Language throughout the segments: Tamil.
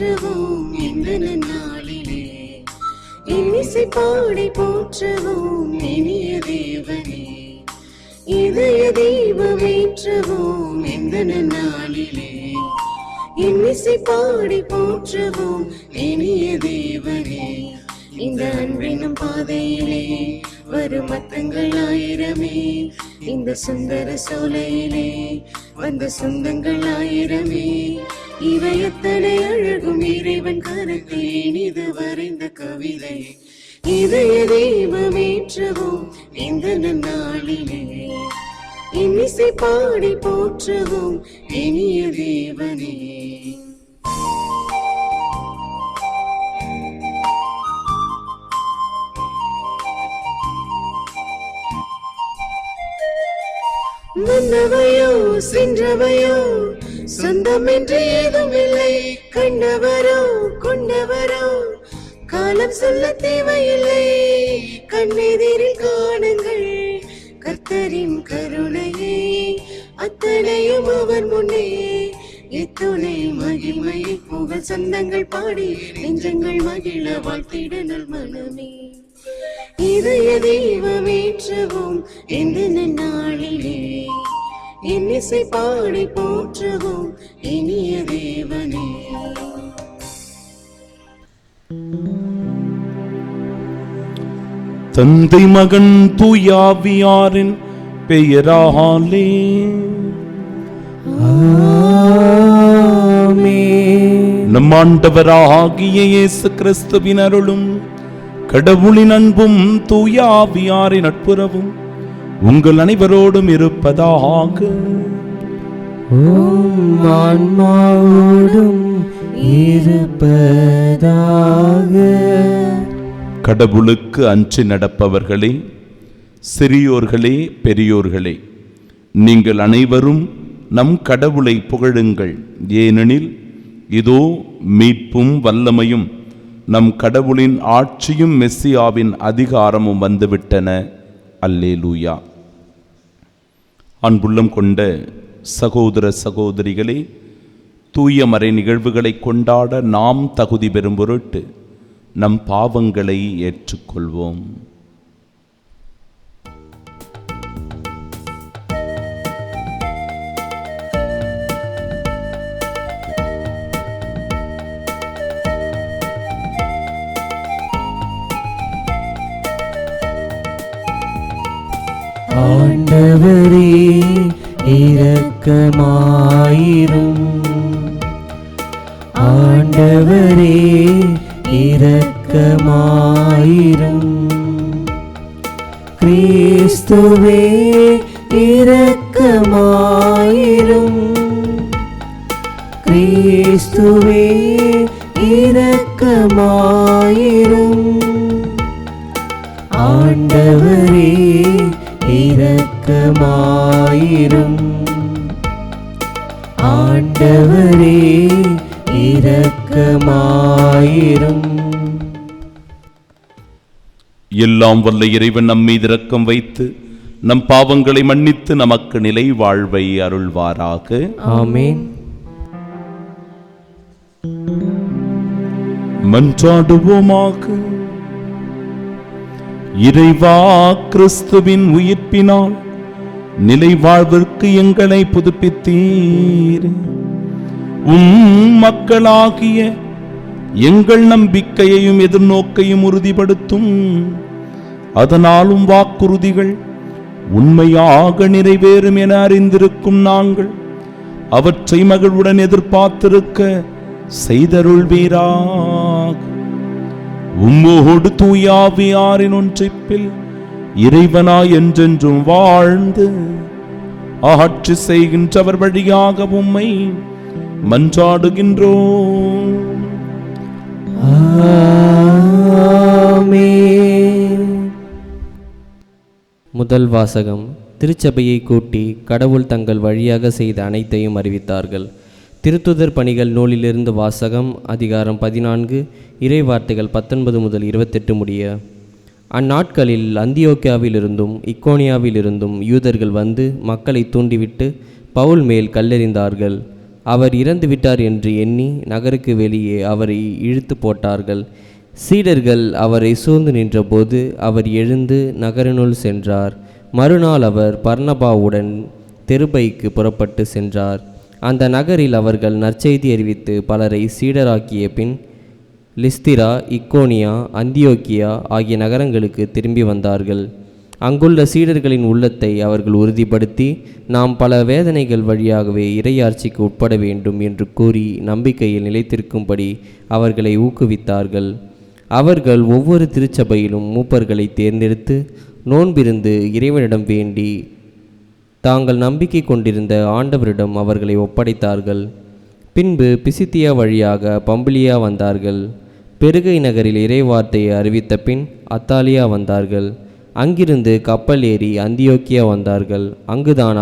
போற்றுவோம் இந்த நன்னாளிலே, இன்னிசை பாடி போற்றுவோம் இனிய தேவனே. இதய தீபமேற்றுவோம் இந்த நன்னாளிலே, இன்னிசை பாடி போற்றுவோம் இனிய தேவனே. இந்த அன்பினும் பாதையிலே வரும் மத்தங்கள் ஆயிரமே, இந்த சுந்தர சோலையிலே வந்த சொந்தங்கள் ஆயிரமே. இவை எத்தனை அழகும் இறைவன் கரத்தில் இனிது வரைந்த கவிதை. இதய தெய்வமேற்றுவோம் இந்த நன்னாளிலே, இன்னிசை பாடி போற்றுவோம் இனிய தேவனே. வந்தவையோ சென்றவையோ சொந்தம் என்று ஏதும் இல்லை, கண்டவரோ கொண்டவரோ காலம் சொல்ல தேவையில்லை. கண்ணெதிரில் காணுங்கள் கர்த்தரின் கருணையே, அத்தனையும் அவர் முன்னே எத்துணை மகிமை. புகழ் சந்தங்கள் பாடி நெஞ்சங்கள் மகிழ வாழ்த்திட நல் மனமே. இதய தெய்வமேற்றுவோம் இந்த நன்னாளிலே, இன்னிசை பாடி போற்றுவோம் இனிய தேவனே. தந்தை மகன் தூயாவியாரின் பெயராலே ஆமென். நம் ஆண்டவராகிய இயேசு கிறிஸ்துவின் அருளும் கடவுளின் அன்பும் தூயாவியாரின் நட்புறவும் உங்கள் அனைவரோடும் இருப்பதாக. ஆன்மாவோடும் இருப்பதாக. கடவுளுக்கு அஞ்சி நடப்பவர்களே, சிறியோர்களே, பெரியோர்களே, நீங்கள் அனைவரும் நம் கடவுளை புகழுங்கள். ஏனெனில் இதோ மீட்பும் வல்லமையும் நம் கடவுளின் ஆட்சியும் மெஸ்ஸியாவின் அதிகாரமும் வந்துவிட்டன. அல்லேலூயா. அன்புள்ளம் கொண்ட சகோதர சகோதரிகளே, தூய மறை நிகழ்வுகளை கொண்டாட நாம் தகுதி பெறும் பொருட்டு நம் பாவங்களை ஏற்றுக்கொள்வோம். ஆண்டவரே இரக்கமாயிரும், ஆண்டவரே இரக்கமாயிரும். கிறிஸ்துவே இரக்கமாயிரும், கிறிஸ்துவே இரக்கமாயிரும். ஆண்டவரே இரக்கமாயிரும், ஆண்டவரே இரக்கமாயிரும். எல்லாம் வல்ல இறைவன் நம் மீது இரக்கம் வைத்து நம் பாவங்களை மன்னித்து நமக்கு நிலை வாழ்வை அருள்வாராக. ஆமென். மன்றாடுவோமாக. இறைவா, கிறிஸ்துவின் உயிர்ப்பினால் நிலை வாழ்விற்கு எங்களை புதுப்பித்தீர். மக்களாகிய எங்கள் நம்பிக்கையையும் எதிர்நோக்கையும் உறுதிப்படுத்தும். அதனாலும் வாக்குறுதிகள் உண்மையாக நிறைவேறும் என அறிந்திருக்கும் நாங்கள் அவற்றை மகிழ்வுடன் எதிர்பார்த்திருக்க செய்தருள்வீராக. உம்மோடு தூயாவியாரின் ஒன்றிப்பில் இறைவனாய் என்றென்றும் வாழ்ந்து ஆட்சி செய்கின்றவர் வழியாக உம்மை மன்றாடுகின்றோம். ஆமென். முதல் வாசகம். திருச்சபையை கூட்டி கடவுள் தங்கள் வழியாக செய்த அனைத்தையும் அறிவித்தார்கள். திருத்துதர் பணிகள் நூலிலிருந்து வாசகம். அதிகாரம் 14, இறை வார்த்தைகள் 19 முதல் 28 முடிய. அந்நாட்களில் அந்தியோக்கியாவிலிருந்தும் இக்கோனியாவிலிருந்தும் யூதர்கள் வந்து மக்களை தூண்டிவிட்டு பவுல் மேல் கல்லெறிந்தார்கள். அவர் இறந்துவிட்டார் என்று எண்ணி நகருக்கு வெளியே அவரை இழுத்து போட்டார்கள். சீடர்கள் அவரை சூழ்ந்து நின்றபோது அவர் எழுந்து நகரினுள் சென்றார். மறுநாள் அவர் பர்னபாவுடன் தெருபைக்கு புறப்பட்டு சென்றார். அந்த நகரில் அவர்கள் நற்செய்தி அறிவித்து பலரை சீடராக்கிய பின் லிஸ்திரா, இக்கோனியா, அந்தியோக்கியா ஆகிய நகரங்களுக்கு திரும்பி வந்தார்கள். அங்குள்ள சீடர்களின் உள்ளத்தை அவர்கள் உறுதிப்படுத்தி, நாம் பல வேதனைகள் வழியாகவே இறையாட்சிக்கு உட்பட வேண்டும் என்று கூறி நம்பிக்கையில் நிலைத்திருக்கும்படி அவர்களை ஊக்குவித்தார்கள். அவர்கள் ஒவ்வொரு திருச்சபையிலும் மூப்பர்களை தேர்ந்தெடுத்து நோன்பிருந்து இறைவனிடம் வேண்டி தாங்கள் நம்பிக்கை கொண்டிருந்த ஆண்டவரிடம் அவர்களை ஒப்படைத்தார்கள். பின்பு பிசித்தியா வழியாக பம்பிலியா வந்தார்கள். பெருகை நகரில் இறைவார்த்தையை அறிவித்த பின் அத்தாலியா வந்தார்கள். அங்கிருந்து கப்பல் ஏறி அந்தியோக்கியா வந்தார்கள். அங்குதான்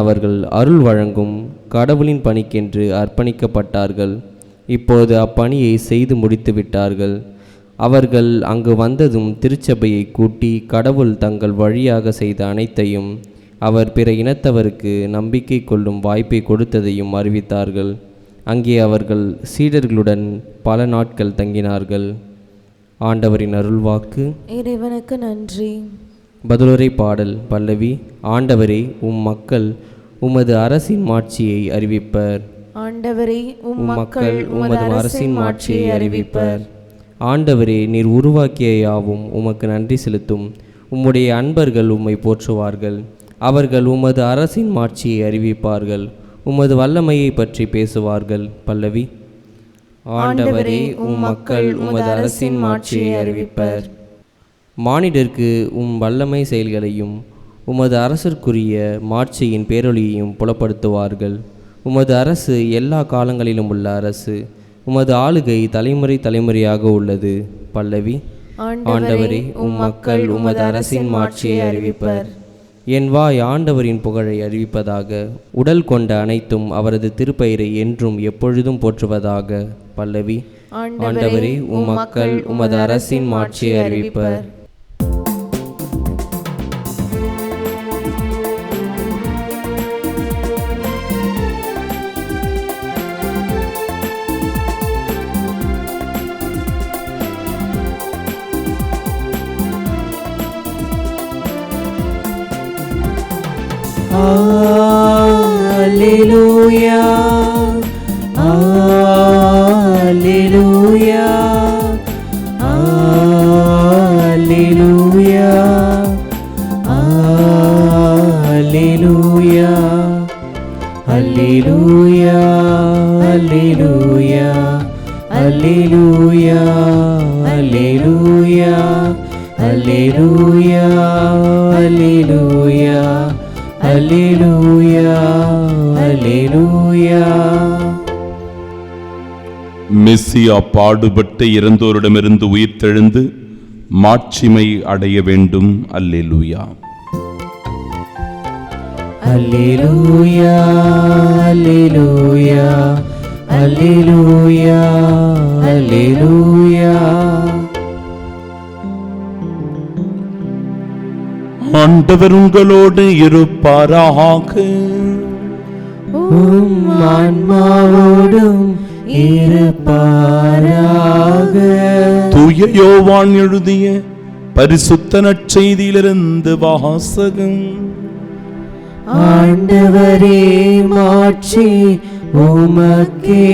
அவர்கள் அருள் வழங்கும் கடவுளின் பணிக்கென்று அர்ப்பணிக்கப்பட்டார்கள். இப்போது அப்பணியை செய்து முடித்து விட்டார்கள். அவர்கள் அங்கு வந்ததும் திருச்சபையை கூட்டி கடவுள் தங்கள் வழியாக செய்த அனைத்தையும் அவர் பிற இனத்தவருக்கு நம்பிக்கை கொள்ளும் வாய்ப்பை கொடுத்ததையும் அறிவித்தார்கள். அங்கே அவர்கள் சீடர்களுடன் பல நாட்கள் தங்கினார்கள். ஆண்டவரின் அருள்வாக்கு. இறைவனுக்கு நன்றி. பதிலுரை பாடல் பல்லவி. ஆண்டவரே, உம் மக்கள் உமது அரசின் மாட்சியை அறிவிப்பர். ஆண்டவரே, உம் மக்கள் உமது அரசின் மாட்சியை அறிவிப்பர். ஆண்டவரே, நீர் உருவாக்கிய யாவும் உமக்கு நன்றி செலுத்தும். உம்முடைய அன்பர்கள் உம்மை போற்றுவார்கள். அவர்கள் உமது அரசின் மாட்சியை அறிவிப்பார்கள். உமது வல்லமையை பற்றி பேசுவார்கள். பல்லவி. ஆண்டவரே, உம் மக்கள் உமது அரசின் மாட்சியை அறிவிப்பர். மானிடருக்கு உம் வல்லமை செயல்களையும் உமது அரசிற்குரிய மாட்சியின் பேரொளியையும் புலப்படுத்துவார்கள். உமது அரசு எல்லா காலங்களிலும் உள்ள அரசு. உமது ஆளுகை தலைமுறை தலைமுறையாக உள்ளது. பல்லவி. ஆண்டவரே, உம் மக்கள் உமது அரசின் மாட்சியை அறிவிப்பர். என் வாய் ஆண்டவரின் புகழை அறிவிப்பதாக. உடல் கொண்ட அனைத்தும் அவரது திருப்பெயரை என்றும் எப்பொழுதும் போற்றுவதாக. பல்லவி. ஆண்டவரே, உம் மக்கள் உமது அரசின் மாட்சியை அறிவிப்பர். Alleluia, Alleluia, Alleluia, Alleluia, Alleluia, Alleluia, Alleluia, Alleluia, Alleluia, Alleluia, Alleluia, Alleluia. Messiah பாடுபட்டு இறந்தோரிடமிருந்து உயிர்த்தெழுந்து மாட்சிமை அடைய வேண்டும். அல்லேலூயா. Alleluia, Alleluia, Alleluia, Alleluia. ஆண்டவர் உங்களோடு இருப்பாராக. உம் ஆன்மாவோடும் இருப்பாராக. தூய யோவான் எழுதிய பரிசுத்த நற்செய்தியிலிருந்து வாசகம். ஆண்டவரே, மாட்சி உமக்கே.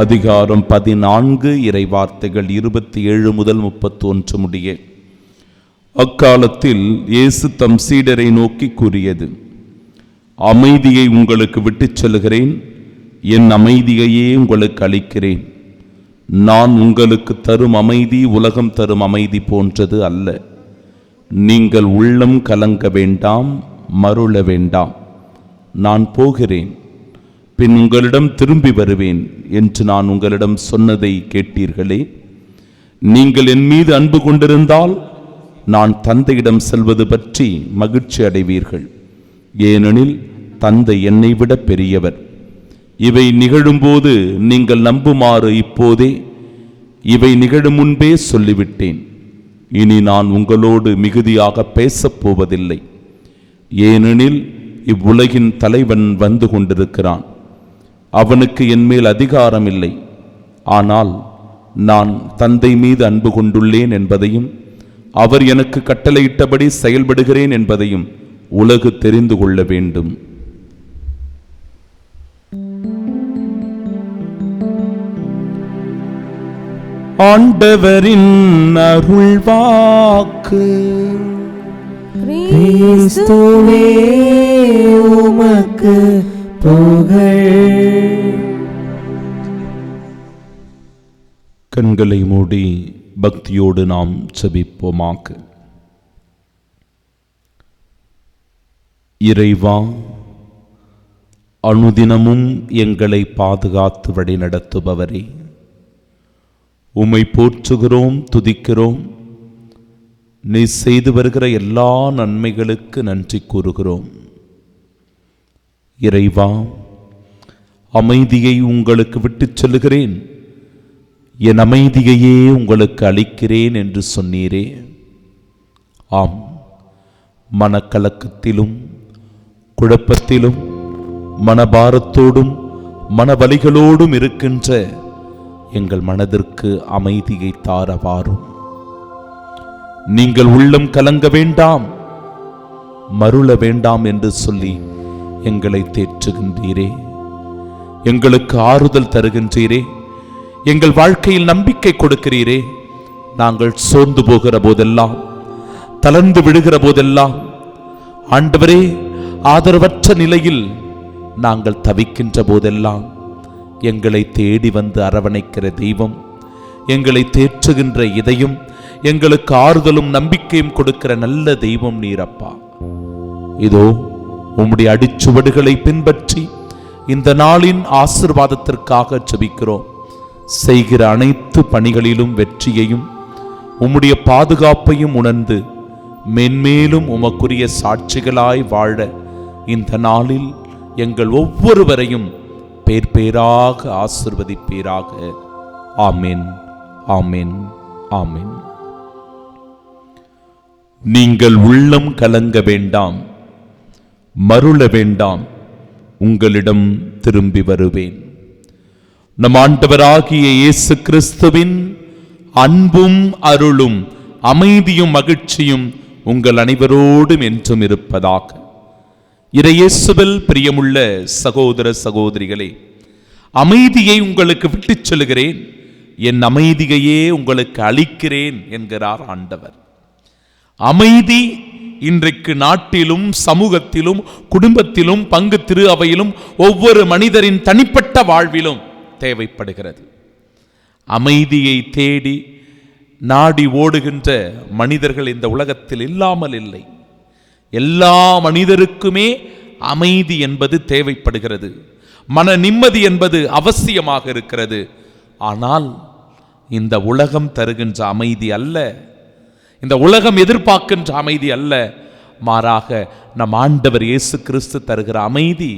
அதிகாரம் 14. இறைவார்த்தைகள் 27 முதல் 31 முடிய. அக்காலத்தில் இயேசு தம் சீடரை நோக்கி கூறியது: அமைதியை உங்களுக்கு விட்டுச் செல்கிறேன், என் அமைதியையே உங்களுக்கு அளிக்கிறேன். நான் உங்களுக்கு தரும் அமைதி உலகம் தரும் அமைதி போன்றது அல்ல. நீங்கள் உள்ளம் கலங்க வேண்டாம், மருள வேண்டாம். நான் போகிறேன், பின் உங்களிடம் திரும்பி வருவேன் என்று நான் உங்களிடம் சொன்னதை கேட்டீர்களே. நீங்கள் என் மீது அன்பு கொண்டிருந்தால் நான் தந்தையிடம் செல்வது பற்றி மகிழ்ச்சி அடைவீர்கள். ஏனெனில் தந்தை என்னை விட பெரியவர். இவை நிகழும்போது நீங்கள் நம்புமாறு இப்போதே இவை நிகழும் முன்பே சொல்லிவிட்டேன். இனி நான் உங்களோடு மிகுதியாக பேசப் போவதில்லை. ஏனெனில் இவ்வுலகின் தலைவன் வந்து கொண்டிருக்கிறான். அவனுக்கு என் மேல் அதிகாரம் இல்லை. ஆனால் நான் தந்தை மீது அன்பு கொண்டுள்ளேன் என்பதையும் அவர் எனக்கு கட்டளையிட்டபடி செயல்படுகிறேன் என்பதையும் உலகு தெரிந்து கொள்ள வேண்டும். ஆண்டவரின் அருள்வாக்கு. கிறிஸ்துவே உமக்கு புகழ். கண்களை மூடி பக்தியோடு நாம் ஜெபிப்போமாக. இறைவா, அனுதினமும் எங்களை பாதுகாத்து வழி நடத்துபவரே, உம்மை போற்றுகிறோம், துதிக்கிறோம். நீ செய்து வருகிற எல்லா நன்மைகளுக்கு நன்றி கூறுகிறோம். இறைவா, அமைதியை உங்களுக்கு விட்டுச் செல்லுகிறேன், என் அமைதியையே உங்களுக்கு அளிக்கிறேன் என்று சொன்னீரே. ஆம், மனக்கலக்கத்திலும் குழப்பத்திலும் மனபாரத்தோடும் மனவலிகளோடும் இருக்கின்ற எங்கள் மனதிற்கு அமைதியை தாரவாரும். நீங்கள் உள்ளம் கலங்க வேண்டாம், மருள வேண்டாம் என்று சொல்லி எங்களை தேற்றுகின்றீரே. எங்களுக்கு ஆறுதல் தருகின்றீரே. எங்கள் வாழ்க்கையில் நம்பிக்கை கொடுக்கிறீரே. நாங்கள் சோர்ந்து போகிற போதெல்லாம், தளர்ந்து விடுகிற போதெல்லாம், ஆண்டவரே, ஆதரவற்ற நிலையில் நாங்கள் தவிக்கின்ற போதெல்லாம் எங்களை தேடி வந்து அரவணைக்கிற தெய்வம், எங்களை தேற்றுகின்ற இதயம், எங்களுக்கு ஆறுதலும் நம்பிக்கையும் கொடுக்கிற நல்ல தெய்வம் நீரப்பா. இதோ உம்முடைய அடிச்சுவடுகளை பின்பற்றி இந்த நாளின் ஆசீர்வாதத்திற்காக ஜெபிக்கிறோம். செய்கிற அனைத்து பணிகளிலும் வெற்றியையும் உம்முடைய பாதுகாப்பையும் உணர்ந்து மென்மேலும் உமக்குரிய சாட்சிகளாய் வாழ இந்த நாளில் எங்கள் ஒவ்வொருவரையும் பேர் பேராக ஆசீர்வதிப்பீராக. ஆமென், ஆமென், ஆமென். நீங்கள் உள்ளம் கலங்க வேண்டாம், மருள வேண்டாம், உங்களிடம் திரும்பி வருவேன். நம் ஆண்டவராகிய இயேசு கிறிஸ்துவின் அன்பும் அருளும் அமைதியும் மகிழ்ச்சியும் உங்கள் அனைவரோடும் என்றும் இருப்பதாக. இறையேசுவில் பிரியமுள்ள சகோதர சகோதரிகளே, அமைதியை உங்களுக்கு விட்டுச் செல்கிறேன், என் அமைதியையே உங்களுக்கு அளிக்கிறேன் என்கிறார் ஆண்டவர். அமைதி இன்றைக்கு நாட்டிலும் சமூகத்திலும் குடும்பத்திலும் பங்கு திரு அவையிலும் ஒவ்வொரு மனிதரின் தனிப்பட்ட வாழ்விலும் தேவைப்படுகிறது. அமைதியை தேடி நாடி ஓடுகின்ற மனிதர்கள் இந்த உலகத்தில் இல்லாமல் இல்லை. எல்லா மனிதருக்குமே அமைதி என்பது தேவைப்படுகிறது. மன நிம்மதி என்பது அவசியமாக இருக்கிறது. ஆனால் இந்த உலகம் தருகின்ற அமைதி அல்ல, இந்த உலகம் எதிர்பார்க்கின்ற அமைதி அல்ல. மாறாக நம் ஆண்டவர் இயேசு கிறிஸ்து தருகிற அமைதி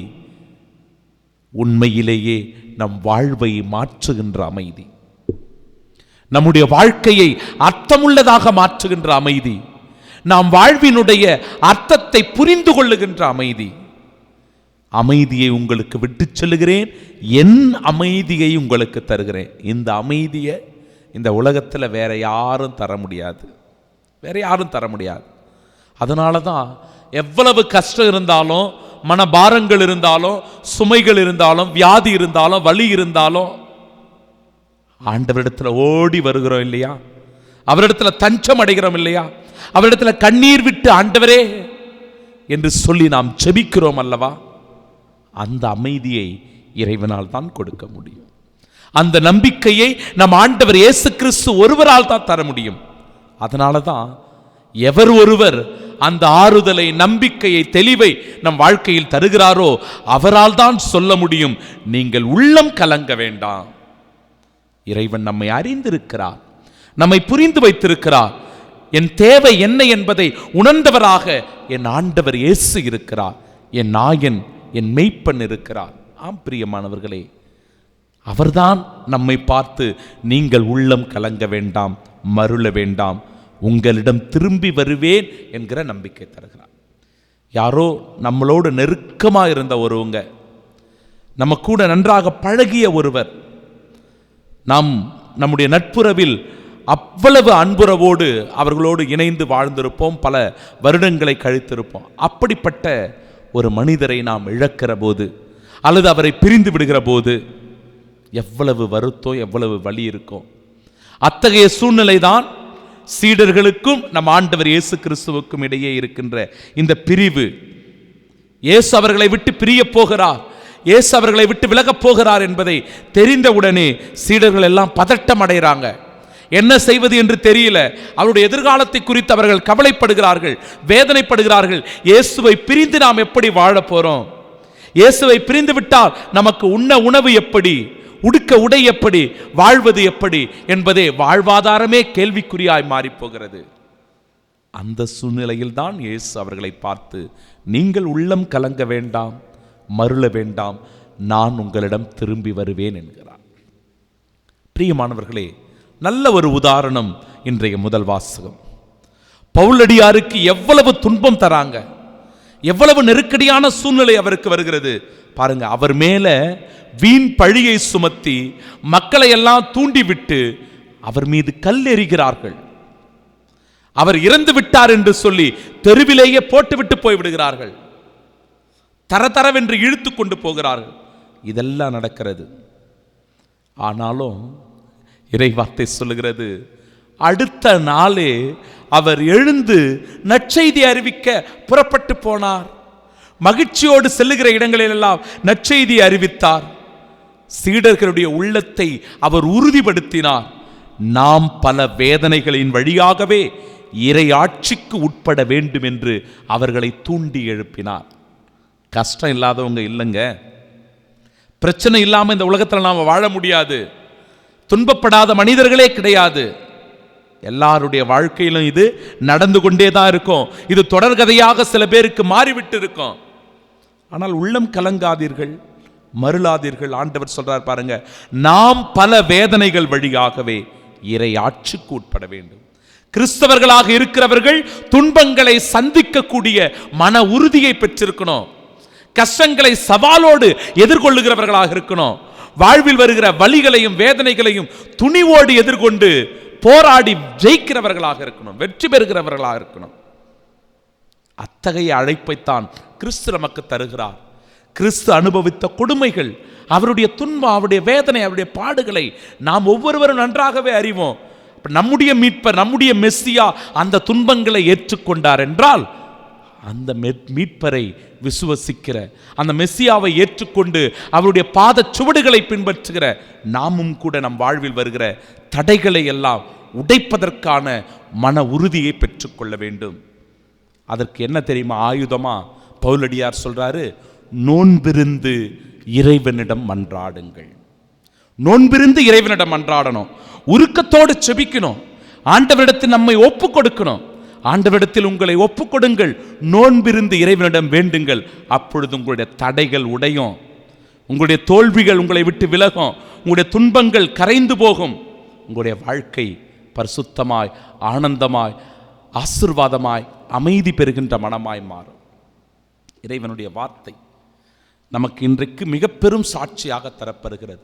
உண்மையிலேயே நம் வாழ்வை மாற்றுகின்ற அமைதி, நம்முடைய வாழ்க்கையை அர்த்தமுள்ளதாக மாற்றுகின்ற அமைதி, நாம் வாழ்வினுடைய அர்த்தத்தை புரிந்து கொள்ளுகின்ற அமைதி. அமைதியை உங்களுக்கு விட்டுச் செல்லுகிறேன், என் அமைதியை உங்களுக்கு தருகிறேன். இந்த அமைதியை இந்த உலகத்தில் வேற யாரும் தர முடியாது, வேற யாரும் தர முடியாது. அதனால தான் எவ்வளவு கஷ்டம் இருந்தாலும், மனபாரங்கள் இருந்தாலும், சுமைகள் இருந்தாலும், வியாதி இருந்தாலும், வலி இருந்தாலும் ஆண்டவரிடத்துல ஓடி வருகிறோம் இல்லையா? அவரிடத்துல தஞ்சம் அடைகிறோம் இல்லையா? அவரிடத்துல கண்ணீர் விட்டு ஆண்டவரே என்று சொல்லி நாம் ஜெபிக்கிறோம் அல்லவா? அந்த அமைதியை இறைவனால் தான் கொடுக்க முடியும். அந்த நம்பிக்கையை நம் ஆண்டவர் இயேசு கிறிஸ்து ஒருவரால் தான் தர முடியும். அதனால தான் எவர் ஒருவர் அந்த ஆறுதலை, நம்பிக்கையை, தெளிவை நம் வாழ்க்கையில் தருகிறாரோ அவரால் தான் சொல்ல முடியும், நீங்கள் உள்ளம் கலங்க வேண்டாம். இறைவன் நம்மை அறிந்திருக்கிறார், நம்மை புரிந்து வைத்திருக்கிறார். என் தேவை என்ன என்பதை உணர்ந்தவராக என் ஆண்டவர் இயேசு இருக்கிறார், என் நாயன், என் மெய்ப்பன் இருக்கிறார். ஆம் பிரியமானவர்களே, அவர்தான் நம்மை பார்த்து நீங்கள் உள்ளம் கலங்க வேண்டாம், மருள வேண்டாம், உங்களிடம் திரும்பி வருவேன் என்கிற நம்பிக்கை தருகிறார். யாரோ நம்மளோடு நெருக்கமாக இருந்த ஒருவங்க, நம்ம கூட நன்றாக பழகிய ஒருவர், நாம் நம்முடைய நட்புறவில் அவ்வளவு அன்புறவோடு அவர்களோடு இணைந்து வாழ்ந்திருப்போம், பல வருடங்களை கழித்திருப்போம். அப்படிப்பட்ட ஒரு மனிதரை நாம் இழக்கிற போது அல்லது அவரை பிரிந்து விடுகிற போது எவ்வளவு வருத்தம், எவ்வளவு வலி இருக்கும். அத்தகைய சூழ்நிலை தான் சீடர்களுக்கும் நம் ஆண்டவர் இயேசு கிறிஸ்துவுக்கும் இடையே இருக்கின்ற இந்த பிரிவு. இயேசு அவர்களை விட்டு பிரிய போகிறார், இயேசு அவர்களை விட்டு விலகப் போகிறார் என்பதை தெரிந்தவுடனே சீடர்கள் எல்லாம் பதட்டம் அடைகிறாங்க. என்ன செய்வது என்று தெரியல. அவருடைய எதிர்காலத்தை குறித்து அவர்கள் கவலைப்படுகிறார்கள், வேதனைப்படுகிறார்கள். இயேசுவை பிரிந்து நாம் எப்படி வாழ போறோம்? இயேசுவை பிரிந்து விட்டால் நமக்கு உண்ண உணவு எப்படி, உடுக்க உடை எப்படி, வாழ்வது எப்படி என்பதே வாழ்வாதாரமே கேள்விக்குறியாய் மாறி போகிறது. அந்த சூழ்நிலையில் தான் இயேசு அவர்களை பார்த்து, நீங்கள் உள்ளம் கலங்க வேண்டாம், மருள வேண்டாம், நான் உங்களிடம் திரும்பி வருவேன் என்கிறார். பிரியமானவர்களே, நல்ல ஒரு உதாரணம் இன்றைய முதல் வாசகம். பவுலடியாருக்கு எவ்வளவு துன்பம் தராங்க, எவ்வளவு நெருக்கடியான சூழ்நிலை அவருக்கு வருகிறது பாருங்க. அவர் மேல வீண் பழியை சுமத்தி மக்களை எல்லாம் தூண்டிவிட்டு அவர் மீது கல் எறிகிறார்கள். அவர் இறந்து விட்டார் என்று சொல்லி தெருவிலேயே போட்டுவிட்டு போய்விடுகிறார்கள். தரதரவென்று இழுத்து கொண்டு போகிறார்கள். இதெல்லாம் நடக்கிறது. ஆனாலும் இறைவார்த்தை சொல்லுகிறது, அடுத்த நாளே அவர் எழுந்து நற்செய்தி அறிவிக்க புறப்பட்டு போனார். மகிழ்ச்சியோடு செல்லுகிற இடங்களிலெல்லாம் நற்செய்தி அறிவித்தார். சீடர்களுடைய உள்ளத்தை அவர் உறுதிப்படுத்தினார். நாம் பல வேதனைகளின் வழியாகவே இறை ஆட்சிக்கு உட்பட வேண்டும் என்று அவர்களை தூண்டி எழுப்பினார். கஷ்டம் இல்லாதவங்க இல்லைங்க, பிரச்சனை இல்லாமல் இந்த உலகத்தில் நாம் வாழ முடியாது. துன்பப்படாத மனிதர்களே கிடையாது. எல்லாருடைய வாழ்க்கையிலும் இது நடந்து கொண்டே தான் இருக்கும். இது தொடர்கதையாக சில பேருக்கு மாறிவிட்டு இருக்கும். ஆனால் உள்ளம் கலங்காதீர்கள், மருளாதீர்கள். ஆண்டவர் சொல்றார் பாருங்க, நாம் பல வேதனைகள் வழியாகவே இறை ஆட்சிக்கு உட்பட வேண்டும். கிறிஸ்தவர்களாக இருக்கிறவர்கள் துன்பங்களை சந்திக்கக்கூடிய மன உறுதியை பெற்றிருக்கணும். கஷ்டங்களை சவாலோடு எதிர்கொள்ளுகிறவர்களாக இருக்கணும். வாழ்வில் வருகிற வலிகளையும் வேதனைகளையும் துணிவோடு எதிர்கொண்டு போராடி ஜெயிக்கிறவர்களாக இருக்கணும், வெற்றி பெறுகிறவர்களாக இருக்கணும். அத்தகைய அழைப்பைத்தான் கிறிஸ்து நமக்கு தருகிறார். கிறிஸ்து அனுபவித்த கொடுமைகள், அவருடைய துன்பம், அவருடைய வேதனை, அவருடைய பாடுகளை நாம் ஒவ்வொருவரும் நன்றாகவே அறிவோம். நம்முடைய மீட்பர், நம்முடைய மெஸ்ஸியா அந்த துன்பங்களை ஏற்றுக்கொண்டார் என்றால், அந்த மீட்பரை விசுவசிக்கிற, அந்த மெஸ்ஸியாவை ஏற்றுக்கொண்டு அவருடைய பாத சுவடுகளை பின்பற்றுகிற நாமும் கூட நம் வாழ்வில் வருகிற தடைகளை எல்லாம் உடைப்பதற்கான மன உறுதியை பெற்றுக்கொள்ள வேண்டும். அதற்கு என்ன தெரியுமா ஆயுதமா பவுலடியார் சொல்றாரு, நோன்பிருந்து இறைவனிடம் மன்றாடுங்கள். நோன்பிருந்து இறைவனிடம் மன்றாடணும், உருக்கத்தோடு செபிக்கணும், ஆண்டவரிடத்தில் நம்மை ஒப்பு கொடுக்கணும். ஆண்டவரிடத்தில் உங்களை ஒப்புக் கொடுங்கள், நோன்பிருந்து இறைவனிடம் வேண்டுங்கள். அப்பொழுது உங்களுடைய தடைகள் உடையும், உங்களுடைய தோல்விகள் உங்களை விட்டு விலகும், உங்களுடைய துன்பங்கள் கரைந்து போகும், உங்களுடைய வாழ்க்கை பரிசுத்தமாய், ஆனந்தமாய், ஆசீர்வாதமாய், அமைதி பெறுகின்ற மனமாய் மாறும். இறைவனுடைய வார்த்தை நமக்கு இன்றைக்கு மிக பெரும் சாட்சியாக தரப்படுகிறது.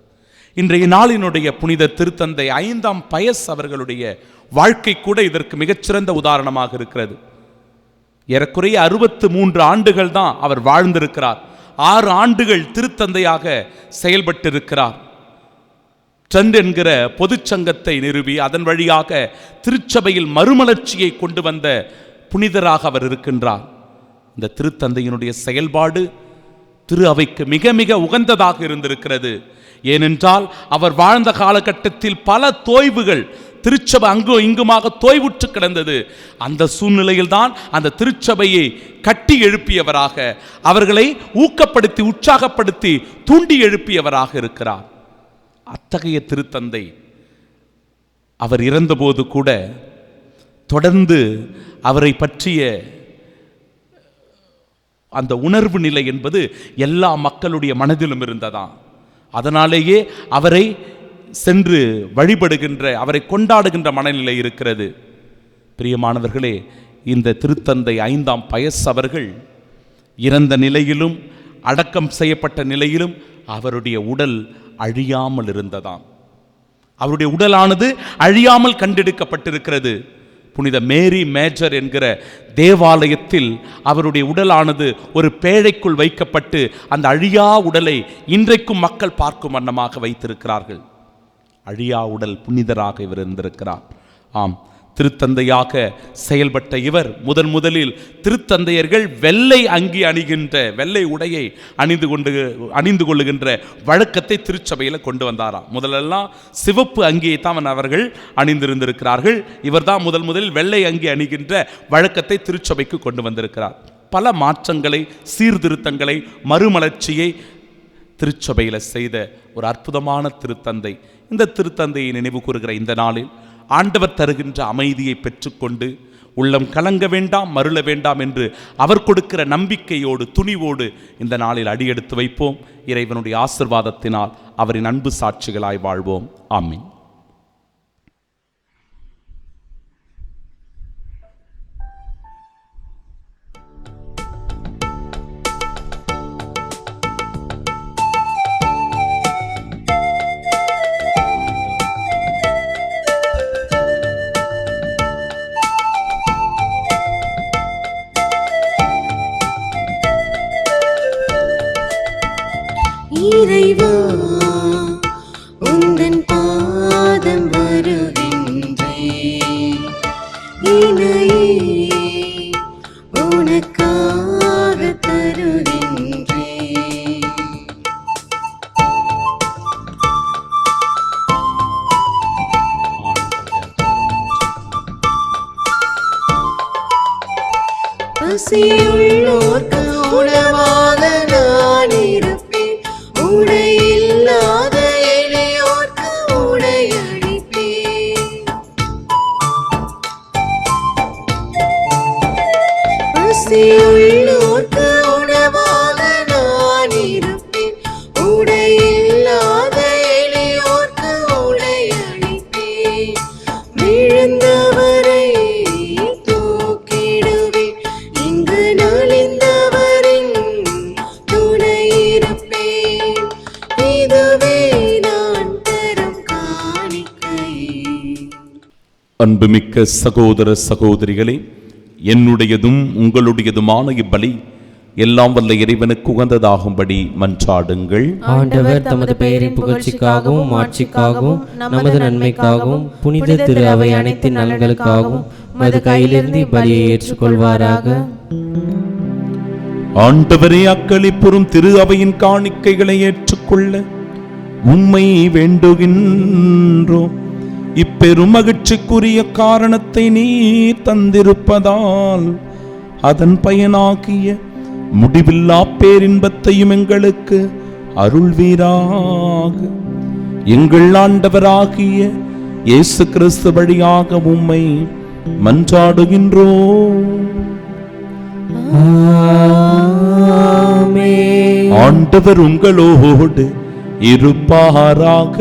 இன்றைய நாளினுடைய புனித திருத்தந்தை 5ஆம் பயஸ் அவர்களுடைய வாழ்க்கை கூட இதற்கு மிகச்சிறந்த உதாரணமாக இருக்கிறது. ஏறக்குறைய 63 ஆண்டுகள் தான் அவர் வாழ்ந்திருக்கிறார். 6 ஆண்டுகள் திருத்தந்தையாக செயல்பட்டிருக்கிறார். ட்ரெண்ட் என்கிற பொதுச்சங்கத்தை நிறுவி அதன் வழியாக திருச்சபையில் மறுமலர்ச்சியை கொண்டு வந்த புனிதராக அவர் இருக்கின்றார். இந்த திருத்தந்தையினுடைய செயல்பாடு திரு அவைக்கு மிக மிக உகந்ததாக இருந்திருக்கிறது. ஏனென்றால் அவர் வாழ்ந்த காலகட்டத்தில் பல தோய்வுகள், திருச்சபை அங்கும் இங்குமாக தோய்வுற்று கிடந்தது. அந்த சூழ்நிலையில் தான் அந்த திருச்சபையை கட்டி எழுப்பியவராக, அவர்களை ஊக்கப்படுத்தி உற்சாகப்படுத்தி தூண்டி எழுப்பியவராக இருக்கிறார். அத்தகைய திருத்தந்தை அவர் இறந்தபோது கூட தொடர்ந்து அவரை பற்றிய அந்த உணர்வு நிலை என்பது எல்லா மக்களுடைய மனதிலும் இருந்ததா. அதனாலேயே அவரை சென்று வழிபடுகின்ற, அவரை கொண்டாடுகின்ற மனநிலை இருக்கிறது. பிரியமானவர்களே, இந்த திருத்தந்தை 5ஆம் பயஸ் அவர்கள் இறந்த நிலையிலும் அடக்கம் செய்யப்பட்ட நிலையிலும் அவருடைய உடல் அழியாமல் இருந்ததாம். அவருடைய உடலானது அழியாமல் கண்டெடுக்கப்பட்டிருக்கிறது. புனித மேரி மேஜர் என்கிற தேவாலயத்தில் அவருடைய உடலானது ஒரு பேழைக்குள் வைக்கப்பட்டு அந்த அழியா உடலை இன்றைக்கும் மக்கள் பார்க்கும் வண்ணமாக வைத்திருக்கிறார்கள். அழியா உடல் புனிதராக இவர் இருந்திருக்கிறார். ஆம், திருத்தந்தையாக செயல்பட்ட இவர் முதலில் திருத்தந்தையர்கள் வெள்ளை அங்கி அணிகின்ற, வெள்ளை உடையை அணிந்து கொள்ளுகின்ற வழக்கத்தை திருச்சபையில் கொண்டு வந்தாராம். முதலெல்லாம் சிவப்பு அங்கியை தான் அவர்கள் அணிந்திருந்திருக்கிறார்கள். இவர் தான் முதலில் வெள்ளை அங்கி அணிகின்ற வழக்கத்தை திருச்சபைக்கு கொண்டு வந்திருக்கிறார். பல மாற்றங்களை, சீர்திருத்தங்களை, மறுமலர்ச்சியை திருச்சபையில் செய்த ஒரு அற்புதமான திருத்தந்தை. இந்த திருத்தந்தையை நினைவு கூறுகிற இந்த நாளில் ஆண்டவர் தருகின்ற அமைதியை பெற்றுக்கொண்டு உள்ளம் கலங்க வேண்டாம், மருள வேண்டாம் என்று அவர் கொடுக்கிற நம்பிக்கையோடு, துணிவோடு இந்த நாளில் அடியெடுத்து வைப்போம். இறைவனுடைய ஆசிர்வாதத்தினால் அவரின் அன்பு சாட்சிகளாய் வாழ்வோம். ஆமீன். இறைவா, உந்தன் பாதம் வருகின்றேன், இணையே உனக்காக தருகின்றேன். பசியுள்ளோர்க்கு உணவாக நான் இருப்பேன், உடையில்லாத எளியோர்க்கு உடை அளிப்பேன். பசியுள்ளோர்க்கு உணவாக நான் இருப்பேன், உடையில்லாத எளியோர்க்கு உடை அளிப்பேன். விழுந்தவரை தூக்கிடுவேன், இங்கு நலிந்தவரின் துணை இருப்பேன். இதுவே நான் தரும் காணிக்கை. அன்புமிக்க சகோதர சகோதரிகளே, என்னுடையதும் உங்களுடையதுமான இப்பலி எல்லாம் வல்ல இறைவனுக்கு உகந்ததாகும்படி மன்றாடுங்கள். ஆண்டவர் தமது பெயரின் புகழ்ச்சிக்காகவும் மாட்சிக்காகவும் நமது நன்மைக்காகவும் புனித திரு அவை அனைத்து நலன்களுக்காகவும் மது கையிலிருந்து பலியை ஏற்றுக்கொள்வாராக. ஆண்டவரே, அக்களிப்புறும் திரு அவையின் காணிக்கைகளை ஏற்றுக்கொள்ள உம்மை வேண்டுகின்றோம். இப்பெரும் மகிழ்ச்சிக்குரிய காரணத்தை நீ தந்திருப்பதால் அதன் பயனாகிய முடிவில்லா பேரின்பத்தையும் எங்களுக்கு அருள்வீராக. எங்கள் ஆண்டவராகிய இயேசு கிறிஸ்து வழியாக உம்மை மன்றாடுகின்றோம். ஆமென். ஆண்டவர் உங்களோடு இருப்பாராக.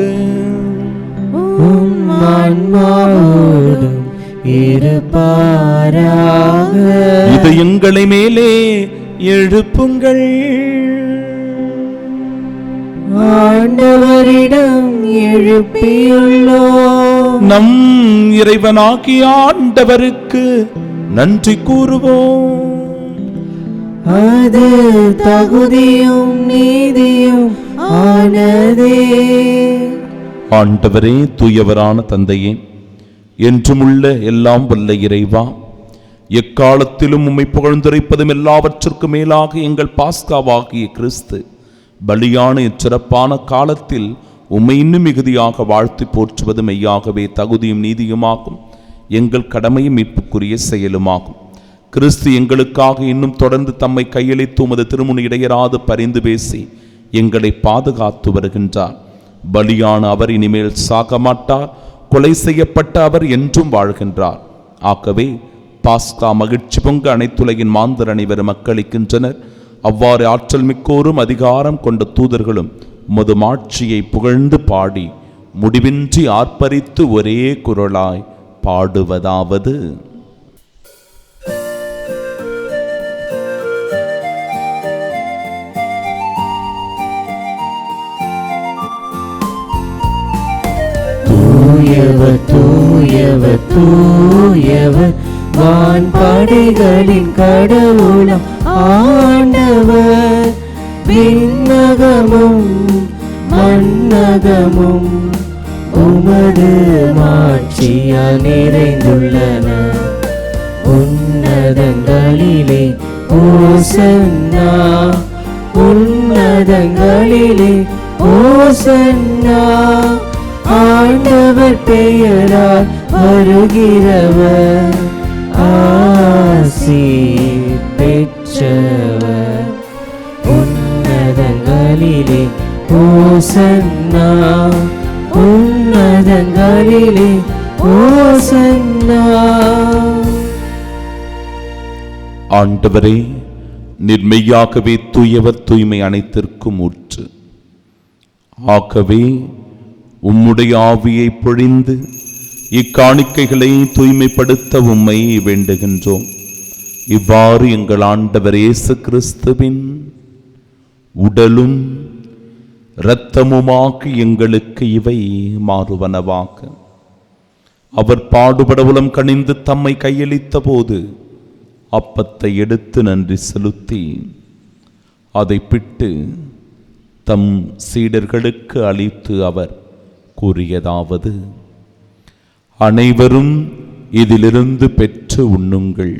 உம் ஆன்மாவோடும் இருப்பாராக. இதயங்களை மேலே எழுப்புங்கள். ஆண்டவரிடம் எழுப்பியுள்ளோம். நம் இறைவனாகிய ஆண்டவருக்கு நன்றி கூறுவோம். அது தகுதியும் நீதியும் ஆனதே. ஆண்டவரே, தூயவரான தந்தையே, என்றுமுள்ள எல்லாம் வல்ல இறைவா, எக்காலத்திலும் உம்மை புகழ்ந்துரைப்பதும் எல்லாவற்றிற்கும் மேலாக எங்கள் பாஸ்காவாகிய கிறிஸ்து பலியான இச்சிறப்பான காலத்தில் உம்மை இன்னும் மிகுதியாக வாழ்த்தி போற்றுவது மெய்யாகவே தகுதியும் நீதியுமாகும், எங்கள் கடமையும் மீட்புக்குரிய செயலுமாகும். கிறிஸ்து எங்களுக்காக இன்னும் தொடர்ந்து தம்மை கையளித்து உமது திருமுன் இடையராது பரிந்து பேசி எங்களை பாதுகாத்து வருகின்றார். பலியான அவர் இனிமேல் சாக மாட்டார், கொலை செய்யப்பட்ட அவர் என்றும் வாழ்கின்றார். ஆகவே பாஸ்கா மகிழ்ச்சி பொங்க அனைத்துலகின் மாந்தர் அனைவரும் மக்களிக்கின்றனர். அவ்வாறு ஆற்றல் மிக்கோரும் அதிகாரம் கொண்ட தூதர்களும் உமது மாட்சியை புகழ்ந்து பாடி முடிவின்றி ஆர்ப்பரித்து ஒரே குரலாய் பாடுவதாவது: தூயவர் தூயவர் வான்படைகளின் கடவுளாம் ஆண்டவர். விண்ணகமும் மண்ணகமும் உமது மாட்சியால் நிறைந்துள்ளன. உன்னதங்களிலே ஓசன்னா, உன்னதங்களிலே ஓசன்னா. ஆண்டவர் பெயரால் வருகிறவர் ஆசி பெற்றவர். உன்னதங்களிலே ஓசன்னா, உன்னதங்களிலே ஓசன்னா. ஆண்டவரே, நிர்மையாகவே தூயவர், தூய்மை அனைத்திற்கும் ஊற்று. ஆகவே உம்முடைய ஆவியை பொழிந்து இக்காணிக்கைகளை தூய்மைப்படுத்த உம்மை வேண்டுகின்றோம். இவ்வாறு எங்கள் ஆண்டவர் இயேசு கிறிஸ்துவின் உடலும் இரத்தமுமாக்கி எங்களுக்கு இவை மாறுவனவாக. அவர் பாடுபட உளம் கனிந்து தம்மை கையளித்த போது அப்பத்தை எடுத்து நன்றி செலுத்தி அதை பிட்டு தம் சீடர்களுக்கு அளித்து அவர் கூறியதாவது: அனைவரும் இதிலிருந்து பெற்று உண்ணுங்கள்,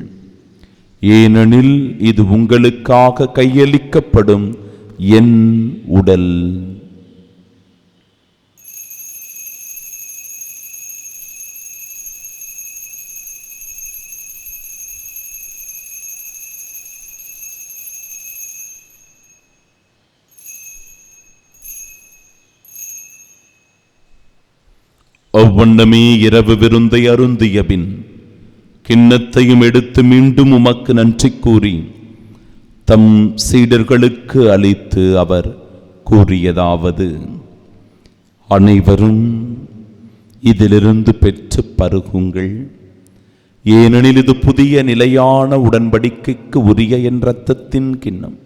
ஏனெனில் இது உங்களுக்காக கையளிக்கப்படும் என் உடல். அவ்வண்ணமே இரவு விருந்தை அருந்திய பின் கிண்ணத்தையும் எடுத்து மீண்டும் உமக்கு நன்றி கூறி தம் சீடர்களுக்கு அளித்து அவர் கூறியதாவது: அனைவரும் இதிலிருந்து பெற்று பருகுங்கள், ஏனெனில் இது புதிய நிலையான உடன்படிக்கைக்கு உரிய என் இரத்தத்தின் கிண்ணம்.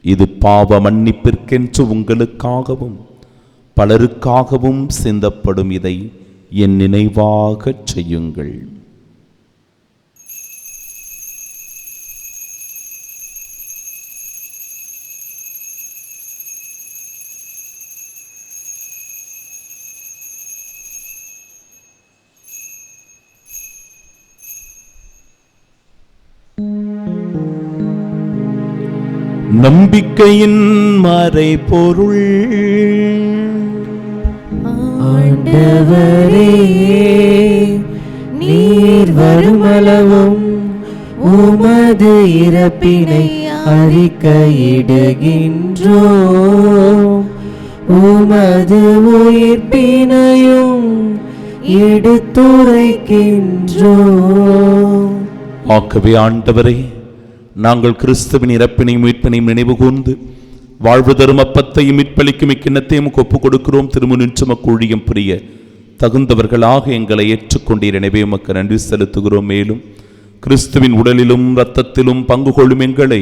இது பாவ மன்னிப்பிற்கென்று உங்களுக்காகவும் பலருக்காகவும் சிந்தப்படும். இதை என் நினைவாகச் செய்யுங்கள். நம்பிக்கையின் மறைபொருள். ஆண்டவரே, நீர் வருமளவும் உமது இறப்பினை அறிக்கையிடுகின்றோம், உமது உயிர்ப்பினையும் எடுத்துரைக்கின்றோம். ஆகவே ஆண்டவரே, நாங்கள் கிறிஸ்துவின் இறப்பினையும் மீட்பினையும் நினைவு கூர்ந்து வாழ்வு தரும் அப்பத்தையும் மீட்பளிக்கும் இக்கிண்ணத்தையும் ஒப்புக் கொடுக்கிறோம். திருமுனின்று ஊழியம் புரிய தகுந்தவர்களாக எங்களை ஏற்றுக்கொண்டீர். எனவே உமக்கு நன்றி செலுத்துகிறோம். மேலும் கிறிஸ்துவின் உடலிலும் இரத்தத்திலும் பங்கு கொள்ளும் எங்களை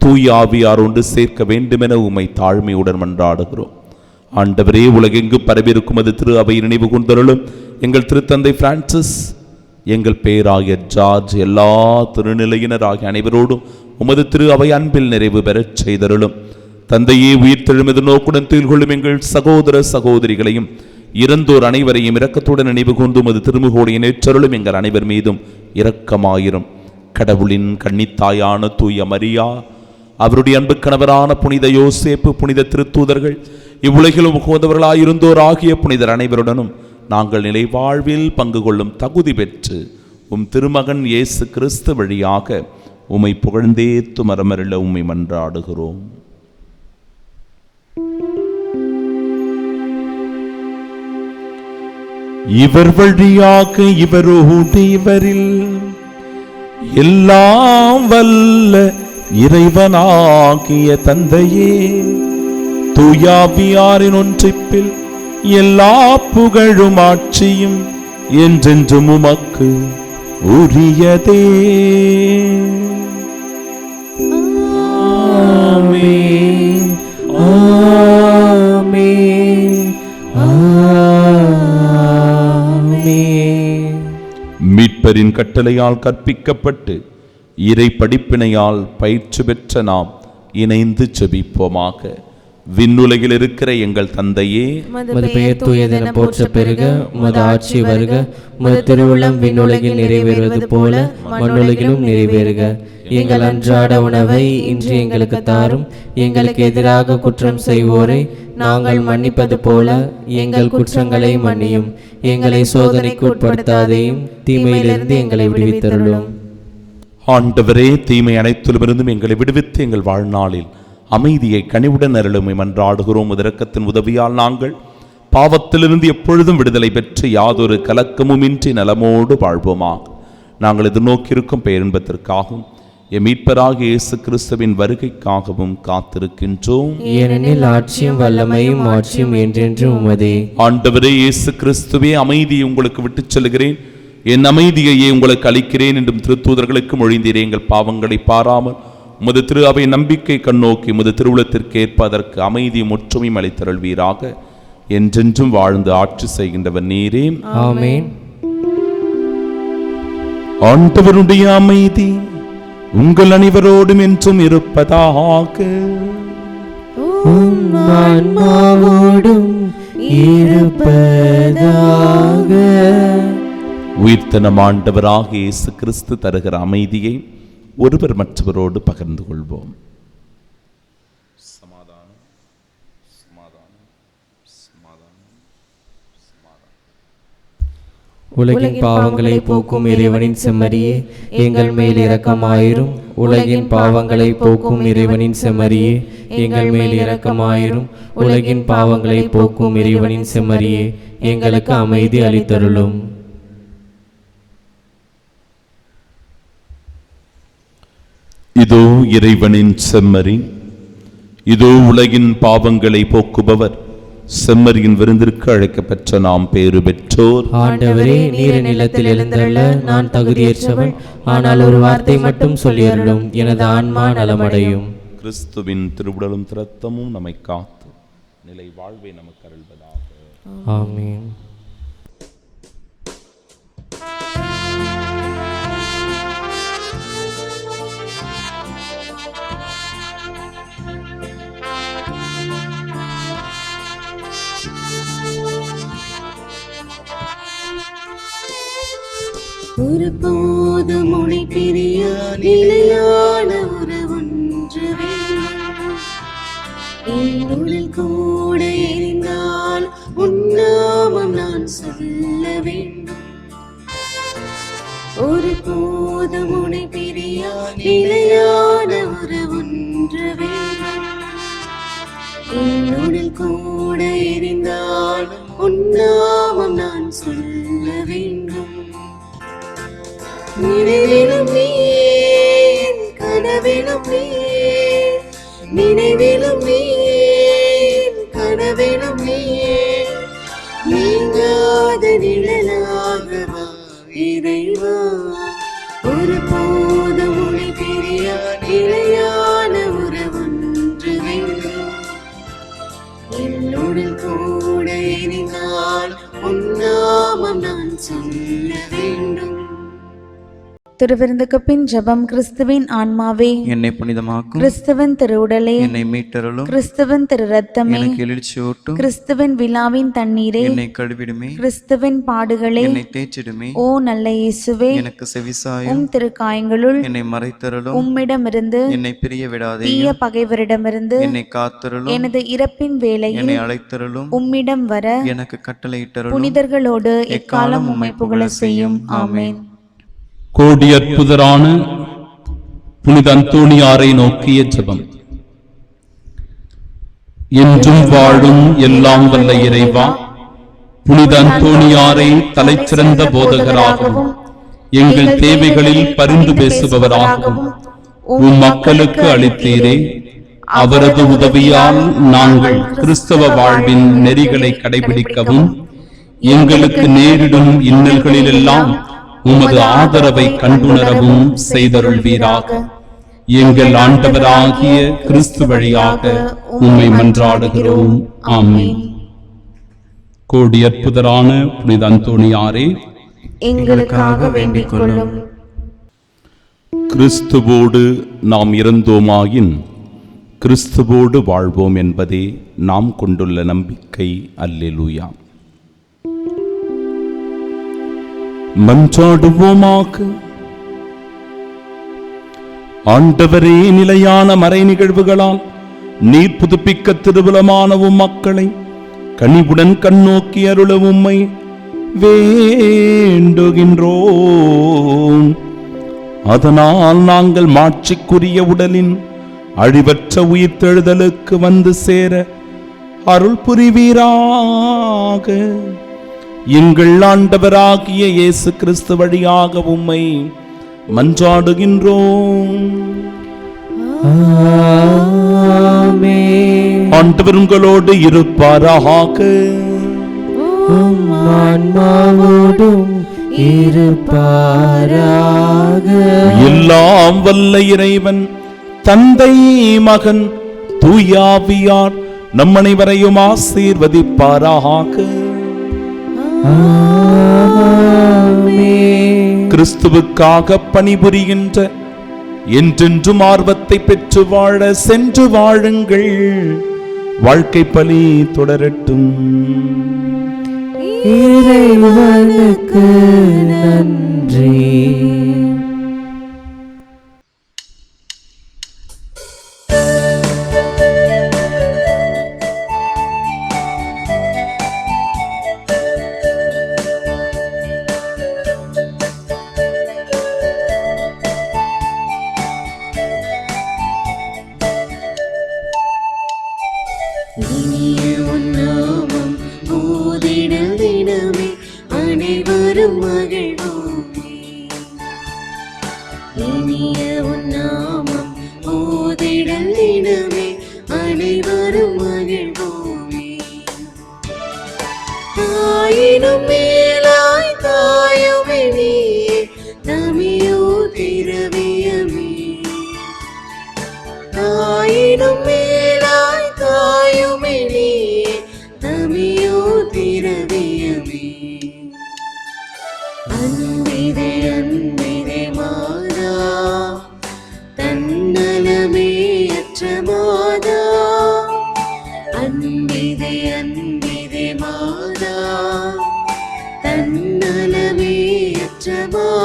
தூய ஆவியார் ஒன்று சேர்க்க வேண்டுமென உம்மை தாழ்மையுடன் மன்றாடுகிறோம். ஆண்டவரே, உலகெங்கு பரவியிருக்கும் அது திரு அவை நினைவு கூர்ந்தருளும். எங்கள் திருத்தந்தை பிரான்சிஸ், எங்கள் பேராயர் ஜார்ஜ், எல்லா திருநிலையினராகிய அனைவரோடும் உமது திரு அவை அன்பில் நிறைவு பெறச் செய்தருளும். தந்தையே, உயிர்த்தெழும் எதிர்நோக்குடன் துயில் கொள்ளும் எங்கள் சகோதர சகோதரிகளையும் இறந்தோர் அனைவரையும் இரக்கத்துடன் நினைவு கூர்ந்து உமது திருமுகோடையை நேற்றருளும். எங்கள் அனைவர் மீதும் இரக்கமாயிரும். கடவுளின் கன்னித்தாயான தூய மரியா, அவருடைய அன்பு கணவரான புனித யோசேப்பு, புனித திருத்தூதர்கள், இவ்வுலகிலும் உகந்தவர்களாயிருந்தோர் ஆகிய புனிதர் அனைவருடனும் நாங்கள் நிலை வாழ்வில் பங்கு கொள்ளும் தகுதி பெற்று உம் திருமகன் இயேசு கிறிஸ்து வழியாக உம்மை புகழ்ந்தேத்து மரமருள உம்மை மன்றாடுகிறோம். இவர் வழியாக இவரோடு இவரில் எல்லாம் வல்ல இறைவனாகிய தந்தையே, தூயாவியாரின் ஒன்றிப்பில் எல்லா புகழும் ஆட்சியும் என்றென்றும் உமக்கு உரியதே. ஆமென், ஆமென், ஆமென். திருத்தூதரின் கட்டளையால் கற்பிக்கப்பட்டு இறை படிப்பினையால் பயிற்சி பெற்ற நாம் இணைந்து ஜெபிப்போமாக. விண்ணுலகில் இருக்கிற எங்கள் தந்தையே, உமது பெயர் தூயதென போற்ற பெருக, உமது ஆட்சி வருக, உமது திருவுள்ளம் விண்ணுலகில் நிறைவேறுவது போல மண்ணுலகிலும் நிறைவேறுக. எங்கள் அன்றாட உணவை இன்று எங்களுக்கு தாரும். எங்களுக்கு எதிராக குற்றம் செய்வோரை நாங்கள் மன்னிப்பது போல எங்கள் குற்றங்களை மன்னியும். எங்களை சோதனைக்கு உட்படுத்தாதையும் தீமையிலிருந்து எங்களை விடுவித்தருளும். ஆண்டவரே, தீமை அனைத்திலுமிருந்தும் எங்களை விடுவித்து எங்கள் வாழ்நாளில் அமைதியை கனிவுடன் அருளுமை மன்றாடுகிறோம். இரக்கத்தின் உதவியால் நாங்கள் பாவத்திலிருந்து எப்பொழுதும் விடுதலை பெற்று யாதொரு கலக்கமுமின்றி நலமோடு வாழ்வோமாக. நாங்கள் எதிர்நோக்கியிருக்கும் பேரின்பத்திற்காகவும் எம் மீட்பராகிய இயேசு கிறிஸ்துவின் வருகைக்காகவும் காத்திருக்கின்றோம். ஏனெனில் ஆட்சியும் வல்லமையும் ஆட்சியும் என்றென்றும் உமதே. ஆண்டவரே இயேசு கிறிஸ்துவே, அமைதியை உங்களுக்கு விட்டுச் செல்கிறேன், என் அமைதியையே உங்களுக்கு அளிக்கிறேன் என்றும் திருத்தூதர்களுக்கு மொழிந்தீரே. எங்கள் பாவங்களை பாராமல் உமது திரு அவை நம்பிக்கை கண்ணோக்கி உமது திருவுளத்திற்கு ஏற்ப அதற்கு அமைதியும் ஒற்றுமையும் அளித்தருள்வீராக. என்றென்றும் வாழ்ந்து ஆட்சி செய்கின்றவர் நீரே. ஆமென். ஆண்டவருடைய அமைதி உங்கள் அனைவரோடும் என்றும் இருப்பதாக. உம் ஆன்மாவோடும் இருப்பதாக. உயிர்த்தனம் ஆண்டவராக இயேசு கிறிஸ்து தருகிற அமைதியை ஒருவர் மற்றவரோடு பகிர்ந்து கொள்வோம். சமாதானம், சமாதானம், சமாதானம், சமாதானம். உலகின் பாவங்களை போக்கும் இறைவனின் செம்மறியே, எங்கள் மேல் இரக்கமாயிரும். உலகின் பாவங்களை போக்கும் இறைவனின் செம்மறியே, எங்கள் மேல் இரக்கமாயிரும். உலகின் பாவங்களை போக்கும் இறைவனின் செம்மறியே, எங்களுக்கு அமைதி அளித்தருளும். இதோ இறைவனின் செம்மறி, இதோ உலகின் பாவங்களை போக்குபவர். செம்மறியின் விருந்திற்கு அழைக்கப்பெற்ற நாம் பேறு பெற்றோர். ஆண்டவரே, நீர் நிலத்தில் எழுந்தருள நான் தகுதியற்றவள். ஆனால் ஒரு வார்த்தை மட்டும் சொல்லியருளும், எனது ஆன்மா நலமடையும். கிறிஸ்துவின் திருவுடலும் இரத்தமும் நம்மை காத்து நிலை வாழ்வை நமக்கு அருள்வதாக. ஆமென். ஒருபோதும் உனை பிரிய நிலையான உறவொன்று வேண்டும். என்னுள் கூட எரிந்தால் உன் நாமம் நான் சொல்ல வேண்டும். ஒருபோதும் உனை பிரிய நிலையான உறவொன்று வேண்டும். என்னுள் கூட எரிந்தால் உன் நாமம் நான் சொல்ல வேண்டும். நினைவிலும் நீயே, கனவிலும் நீயே, நினைவிலும் நீயே, கனவிலும் நீயே, நீங்காத நிழலாகவா இறைவா. ஒருபோதும் உனை பிரிய நிலையான உறவொன்று வேண்டும். என்னுள் கூட எரிந்தால் உன் நாமம் நான் சொல்ல வேண்டும். திருவிருந்துக்கு பின் ஜெபம். கிறிஸ்துவின் ஆன்மாவே என்னை புனிதமாக்கும், கிறிஸ்துவின் திருவுடலே என்னை மீட்டருளும், கிறிஸ்துவின் திரு ரத்தமே எனக்கு எழுச்சியூட்டும், கிறிஸ்துவின் விழாவின் தண்ணீரே என்னை கழுவிடுமே, கிறிஸ்துவின் பாடுகளே என்னை தேய்ச்சிடுமே, ஓ நல்ல இயேசுவே எனக்கு செவிசாயும், உம் திருக்காயங்களுள் என்னை மறைத்தருளும், உம்மிடமிருந்து என்னை பிரிய விடாதே, தீய பகைவரிடமிருந்து என்னை காத்தருளும், எனது இறப்பின் வேளையில் என்னை அழைத்தருளும், உம்மிடம் வர எனக்கு கட்டளையிட்டருளும், புனிதர்களோடு எக்காலம் உம்மை புகழ செய்யும். ஆமென். கோடி அற்புதரான புனித அந்தோணியாரை நோக்கிய ஜெபம். என்றும் வாழும் எல்லாம் வல்ல இறைவா, புனித அந்தோணியாரை தலைச்சிறந்த போதகராகவும் எங்கள் தேவைகளில் பரிந்து பேசுபவராகவும் உம் மக்களுக்கு அளித்தீரே. அவரது உதவியால் நாங்கள் கிறிஸ்தவ வாழ்வின் நெறிகளை கடைபிடிக்கவும் எங்களுக்கு நேரிடும் இன்னல்களிலெல்லாம் உமது ஆதரவை கண்டுணரவும் செய்தருள்வீராக. எங்கள் ஆண்டவராகிய கிறிஸ்து வழியாக உம்மை மன்றாடுகிறோம். ஆமென். கோடி அற்புதரான புனித அந்தோணியாரே, எங்களுக்காக வேண்டிக் கொள்ளும். கிறிஸ்துவோடு நாம் இறந்தோமாயின் கிறிஸ்துவோடு வாழ்வோம் என்பதே நாம் கொண்டுள்ள நம்பிக்கை. அல்லேலூயா. மன்றாடுவோமாக. ஆண்டவரே, நிலையான மறை நிகழ்வுகளால் நீர் புதுப்பிக்க திருவுலமானவும் மக்களை கனிவுடன் கண்ணோக்கி அருள உம்மை வேண்டுகின்றோம். அதனால் நாங்கள் மாட்சிக்குரிய உடலின் அழிவற்ற உயிர்த்தெழுதலுக்கு வந்து சேர அருள் புரிவீராக. எங்கள் ஆண்டவராகிய இயேசு கிறிஸ்து வழியாக உம்மை மன்றாடுகின்றோம். ஆமென். ஆண்டவர் உங்களோடு இருப்பாராக. உம் ஆன்மாவோடும் இருப்பாராக. எல்லாம் வல்ல இறைவன் தந்தை, மகன், தூயாவியார் நம் அனைவரையும் ஆசீர்வதிப்பாராக. ஆமென். கிறிஸ்துவுக்காக பணிபுரிகின்ற என்றென்றும் ஆர்வத்தை பெற்று வாழ சென்று வாழுங்கள். வாழ்க்கை பலி தொடரட்டும். இறைவனுக்கு நன்றி. இனிய உன்னாமம் ஓதிடல் தினமே அனைவரும் மகிழ்வோமே. இனிய உன்னாமம் ஓதிடல் தினமே அனைவரும் மகிழ்வோமே. தாயினும் மேலாய் தாயுமே நீயே தமியோ திரவியமே. தாயினும் மேலாய் தாயுமே நீயே தமியோ திரவியமே. அன்பிதே அன்பிதே மாதா தன்னலமே அற்ற மாதா. அன்பிதே அன்பிதே மாதா தன்னலமே அற்ற மாதா.